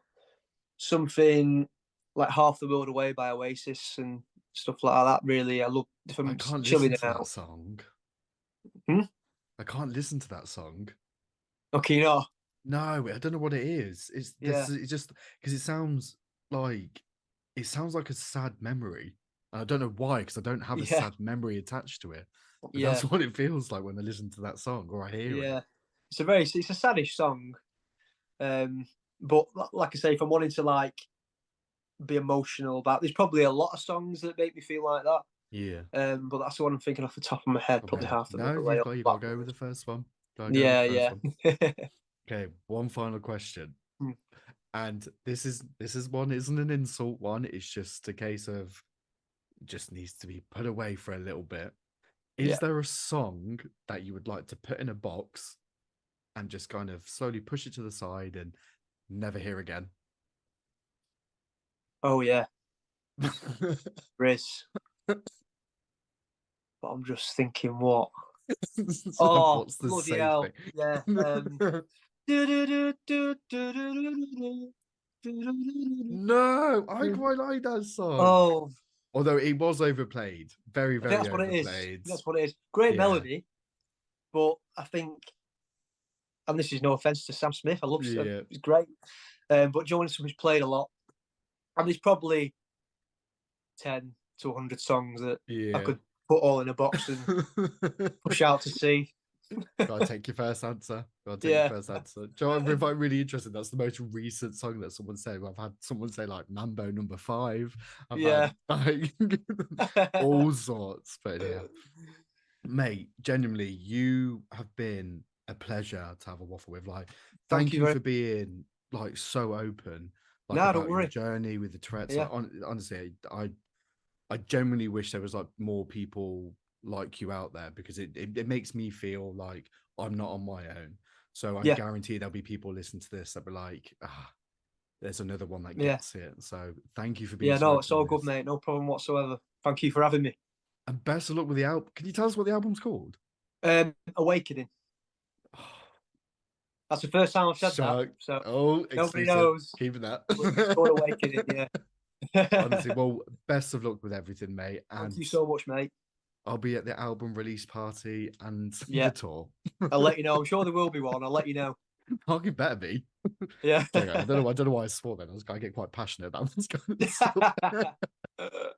something like Half the World Away by Oasis and stuff like that. Really, I love if I I'm can't listen chilling to that out. song. Hmm? I can't listen to that song. Okay, no, No, I don't know what it is. It's yeah, this. It's just because like it sounds like a sad memory. And I don't know why, because I don't have a yeah, sad memory attached to it. But yeah, that's what it feels like when I listen to that song or I hear it. yeah. It's a saddish song. Um, but like I say, if I'm wanting to like be emotional about, there's probably a lot of songs that make me feel like that. Yeah. But that's the one I'm thinking off the top of my head. Top of Probably head. Half the No, World Away or you got to go with Blackbird. the first one. Gotta go with the Yeah, first yeah. one. Okay, one final question. Hmm. And this is one isn't an insult one. It's just a case of just needs to be put away for a little bit. Is Yeah. there a song that you would like to put in a box and just kind of slowly push it to the side and never hear again? Oh yeah, Riz. But I'm just thinking, what? It's like, Oh what's the bloody safe hell! thing? Yeah. No, I quite like that song. Oh, Although it was overplayed. Very, I think very that's what it is. overplayed. That's what it is. Great Yeah. melody, but I think, and this is no offense to Sam Smith, I love. Yeah. It's great. But Jonas was played a lot, and there's probably 10 to 100 songs that I Yeah. could put all in a box and push out to sea. Gotta take your first answer. Gotta take your Yeah. first answer. Do you know what I find really interesting? That's the most recent song that someone said. I've had someone say like Mambo number 5. I've had Yeah. like all sorts. But yeah, mate, genuinely, you have been a pleasure to have a waffle with. Like, Thank thank you you very for being like so open, like No, don't about your worry. journey with the Tourette's. Yeah. Like, honestly, I genuinely wish there was like more people like you out there because it makes me feel like I'm not on my own. So I Yeah. guarantee there'll be people listening to this that be like, there's another one that Yeah. gets it. So thank you for being Yeah. so No, it's open all with good, this. mate. No problem whatsoever. Thank you for having me. And best of luck with the album. Can you tell us what the album's called? Awakening. That's the first time I've said that. Shark. So Oh, nobody exclusive. knows. Keeping that. But it's called Awakening. Yeah. Honestly, well, best of luck with everything, mate. Thank And you so much, mate. I'll be at the album release party and the Yeah. tour. I'll let you know. I'm sure there will be one. I'll let you know. You better be. Yeah. I don't know. I don't know why I swore then. I get quite passionate about this kind of stuff.